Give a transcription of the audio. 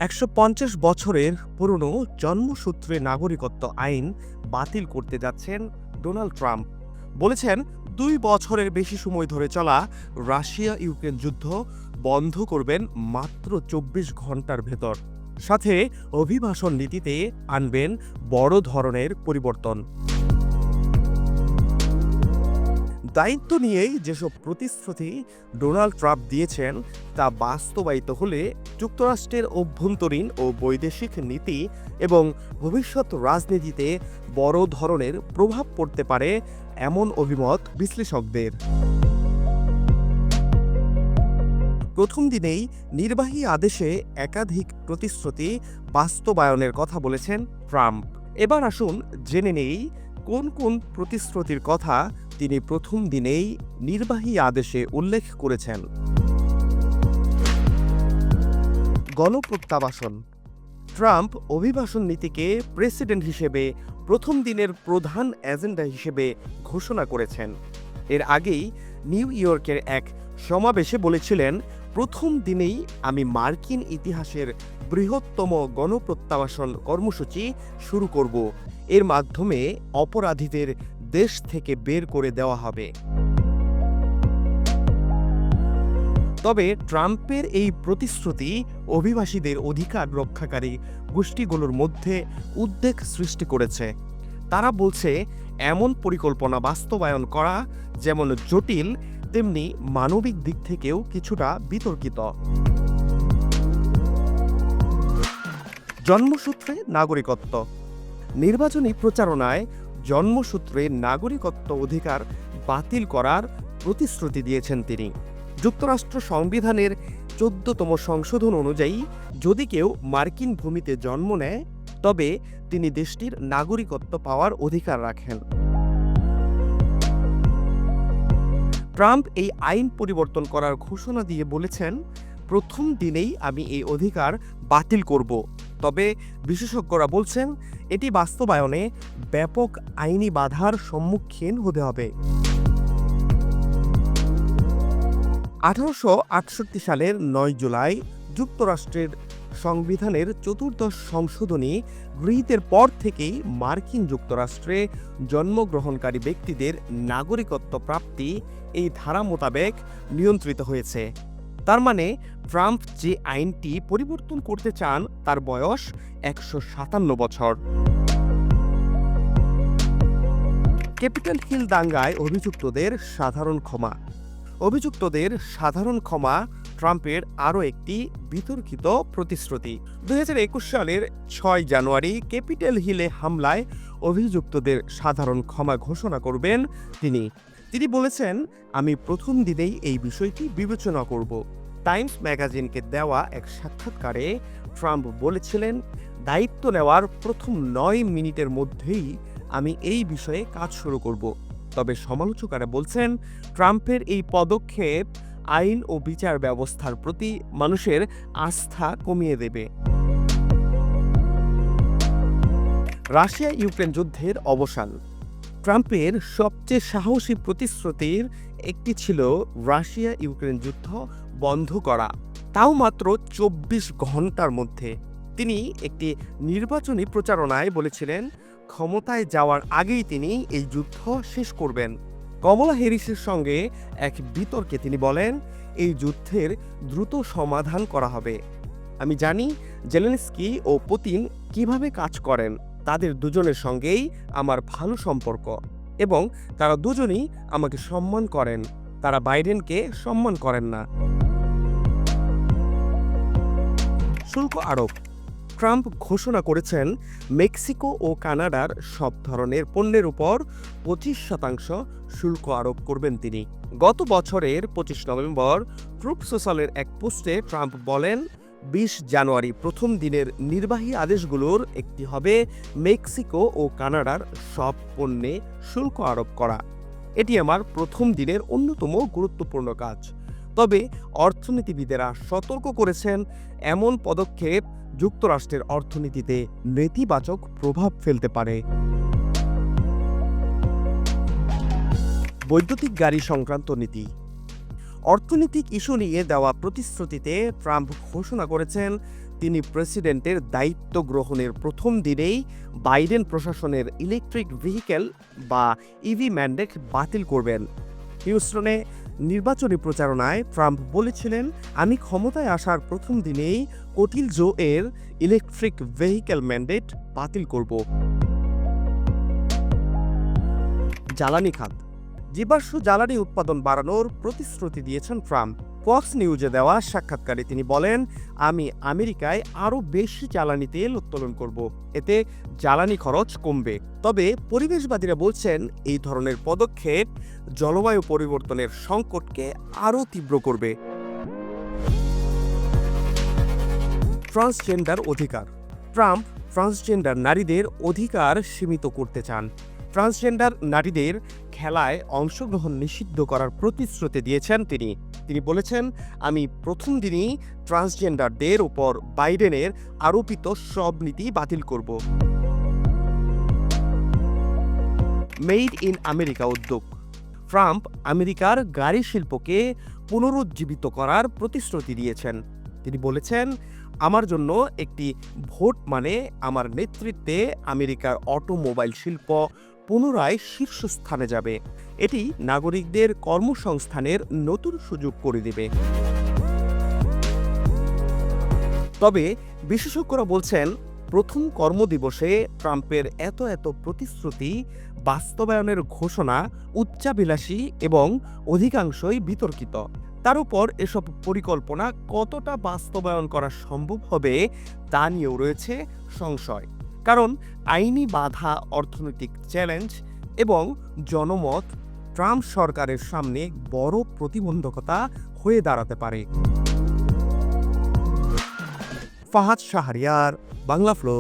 ১৫০ বছরের পুরনো জন্মসূত্রে নাগরিকত্ব আইন বাতিল করতে যাচ্ছেন ডোনাল্ড ট্রাম্প। বলেছেন ২ বছরের বেশি সময় ধরে চলা রাশিয়া ইউক্রেন যুদ্ধ বন্ধ করবেন মাত্র ২৪ ঘন্টার ভেতর। সাথে অভিবাসন নীতিতে আনবেন বড় ধরনের পরিবর্তন। দায়িত্ব নিয়েই যেসব প্রতিশ্রুতি ডোনাল্ড ট্রাম্প দিয়েছেন তা বাস্তবায়িত হলে যুক্তরাষ্ট্রের অভ্যন্তরীণ ও বৈদেশিক নীতি এবং ভবিষ্যৎ রাজনীতিতে বড় ধরনের প্রভাব পড়তে পারে এমন অভিমত বিশ্লেষকদের। প্রথম দিনেই নির্বাহী আদেশে একাধিক প্রতিশ্রুতি বাস্তবায়নের কথা বলেছেন ট্রাম্প। এবার আসুন জেনে নেই কোন কোন প্রতিশ্রুতির কথা তিনি প্রথম দিনেই নির্বাহী আদেশে উল্লেখ করেছেন। গণপ্রত্যাবাসন। ট্রাম্প অভিবাসন নীতিকে প্রেসিডেন্ট হিসেবে প্রথম দিনের প্রধান এজেন্ডা হিসেবে ঘোষণা করেছেন। এর আগেই নিউ ইয়র্কের এক সমাবেশে বলেছিলেন, প্রথম দিনেই আমি মার্কিন ইতিহাসের বৃহত্তম গণপ্রত্যাবাসন কর্মসূচি শুরু করব। এর মাধ্যমে অপরাধীদের দেশ থেকে বের করে দেওয়া হবে। তবে ট্রাম্পের এই প্রতিশ্রুতি অভিবাসীদের অধিকার রক্ষাকারী গোষ্ঠীগুলোর মধ্যে উদ্বেগ সৃষ্টি করেছে। তারা বলছে, এমন পরিকল্পনা বাস্তবায়ন করা যেমন জটিল, তেমনি মানবিক দিক থেকেও কিছুটা বিতর্কিত। জন্মসূত্রে নাগরিকত্ব। নির্বাচনী প্রচারণায় জন্মসূত্রে নাগরিকত্ব অধিকার বাতিল করার প্রতিশ্রুতি দিয়েছেন তিনি। যুক্তরাষ্ট্র সংবিধানের ১৪তম সংশোধন অনুযায়ী যদি কেউ মার্কিন ভূমিতে জন্ম নেয় তবে তিনি দেশটির নাগরিকত্ব পাওয়ার অধিকার রাখেন। ট্রাম্প এই আইন পরিবর্তন করার ঘোষণা দিয়ে বলেছেন, প্রথম দিনেই আমি এই অধিকার বাতিল করব। তবে বিশেষজ্ঞরা বলছেন, এটি বাস্তবায়নে ব্যাপক আইনি বাধার সম্মুখীন হতে হবে। ১৮৬৮ সালের ৯ জুলাই যুক্তরাষ্ট্রের সংবিধানের ১৪দশ সংশোধনী গৃহীতের পর থেকেই মার্কিন যুক্তরাষ্ট্রে জন্মগ্রহণকারী ব্যক্তিদের নাগরিকত্ব প্রাপ্তি এই ধারা মোতাবেক নিয়ন্ত্রিত হয়েছে। তার মানে ট্রাম্প যে আইনটি পরিবর্তন করতে চান তার বয়স ১৫৭ বছর। ক্যাপিটল হিল দাঙ্গায় অভিযুক্তদের সাধারণ ক্ষমা। অভিযুক্তদের সাধারণ ক্ষমা ট্রাম্পের আরও একটি বিতর্কিত প্রতিশ্রুতি। ২০২১ সালের ৬ জানুয়ারি ক্যাপিটল হিলে হামলায় অভিযুক্তদের সাধারণ ক্ষমা ঘোষণা করবেন তিনি বলেছেন, আমি প্রথম দিনেই এই বিষয়টি বিবেচনা করব। টাইমস ম্যাগাজিনকে দেওয়া এক সাক্ষাৎকারে ট্রাম্প বলেছিলেন, দায়িত্ব নেওয়ার প্রথম ৯ মিনিটের মধ্যেই আমি এই বিষয়ে কাজ শুরু করব। তবে সমালোচকেরা বলছেন, ট্রাম্পের এই পদক্ষেপ আইন ও বিচার ব্যবস্থার প্রতি মানুষের আস্থা কমিয়ে দেবে। রাশিয়া ইউক্রেন যুদ্ধের অবসান। ট্রাম্পের সবচেয়ে সাহসী প্রতিশ্রুতির একটি ছিল রাশিয়া ইউক্রেন যুদ্ধ বন্ধ করা, তাও মাত্র ২৪ ঘন্টার মধ্যে। তিনি একটি নির্বাচনী প্রচারণায় বলেছিলেন, ক্ষমতায় যাওয়ার আগেই তিনি এই যুদ্ধ শেষ করবেন। কমলা হ্যারিসের সঙ্গে এক বিতর্কে তিনি বলেন, এই যুদ্ধের দ্রুত সমাধান করা হবে। আমি জানি জেলেনস্কি ও পুতিন কিভাবে কাজ করেন। তাদের দুজনের সঙ্গেই আমার ভালো সম্পর্ক এবং তারা দুজনই আমাকে সম্মান করেন। তারা বাইডেনকে সম্মান করেন না। শুল্ক আরোপ। ট্রাম্প ঘোষণা করেছেন, মেক্সিকো ও কানাডার সব ধরনের পণ্যের উপর ২৫% শুল্ক আরোপ করবেন তিনি। গত বছরের ২৫ নভেম্বর ট্রুথ সোশ্যালের এক পোস্টে ট্রাম্প বলেন, ২০ জানুয়ারি প্রথম দিনের নির্বাহী আদেশগুলোর একটি হবে মেক্সিকো ও কানাডার সব পণ্যে শুল্ক আরোপ করা। এটি আমার প্রথম দিনের অন্যতম গুরুত্বপূর্ণ কাজ। তবে অর্থনীতিবিদেরা সতর্ক করেছেন, এমন পদক্ষেপ যুক্তরাষ্ট্রের অর্থনীতিতে নেতিবাচক প্রভাব ফেলতে পারে। বৈদ্যুতিক গাড়ি সংক্রান্ত নীতি। অর্থনৈতিক ইস্যু নিয়ে দেওয়া প্রতিশ্রুতিতে ট্রাম্প ঘোষণা করেছেন তিনি প্রেসিডেন্টের দায়িত্ব গ্রহণের প্রথম দিনেই বাইডেন প্রশাসনের ইলেকট্রিক ভেহিকেল বা ইভি ম্যান্ডেট বাতিল করবেন। হিউস্টনে নির্বাচনী প্রচারণায় ট্রাম্প বলেছিলেন, আমি ক্ষমতায় আসার প্রথম দিনেই কটিল জো এর ইলেকট্রিক ভেহিকেল ম্যান্ডেট বাতিল করব। জ্বালানি খাত, জীবাশ্ম জ্বালানি উৎপাদন বাড়ানোর প্রতিশ্রুতি দিয়েছেন ট্রাম্প। ফক্স নিউজে দেওয়া সাক্ষাৎকারে তিনি বলেন, আমি আমেরিকায় আরও বেশি জ্বালানি তেল উত্তোলন করব, এতে জ্বালানি খরচ কমবে। তবে পরিবেশবাদীরা বলছেন এই ধরনের পদক্ষেপ জলবায়ু পরিবর্তনের সংকটকে আরও তীব্র করবে। ট্রান্সজেন্ডার অধিকার, ট্রাম্প ট্রান্সজেন্ডার নারীদের অধিকার সীমিত করতে চান। ট্রান্সজেন্ডার নারীদের খেলায় অংশগ্রহণ নিষিদ্ধ করার প্রতিশ্রুতি দিয়েছেন তিনি বলেছেন, আমি প্রথম দিনই ট্রান্সজেন্ডারদের উপর বাইডেনের আরোপিত সব নীতি বাতিল করব। মেড ইন আমেরিকা উদ্যোগ, ট্রাম্প আমেরিকার গাড়ি শিল্পকে পুনরুজ্জীবিত করার প্রতিশ্রুতি দিয়েছেন। তিনি বলেছেন, আমার জন্য একটি ভোট মানে আমার নেতৃত্বে আমেরিকার অটোমোবাইল শিল্প পুনরায় শীর্ষস্থানে যাবে। এটি নাগরিকদের কর্মসংস্থানের নতুন সুযোগ করে দেবে। তবে বিশেষজ্ঞরা বলছেন, প্রথম কর্মদিবসে ট্রাম্পের এত প্রতিশ্রুতি বাস্তবায়নের ঘোষণা উচ্চাভিলাষী এবং অধিকাংশই বিতর্কিত। তার উপর এসব পরিকল্পনা কতটা বাস্তবায়ন করা সম্ভব হবে তা নিয়েও রয়েছে সংশয়, কারণ আইনি বাধা, অর্থনৈতিক চ্যালেঞ্জ এবং জনমত ট্রাম্প সরকারের সামনে বড় প্রতিবন্ধকতা হয়ে দাঁড়াতে পারে। ফাহাদ শাহরিয়ার, বাংলা ফ্লো।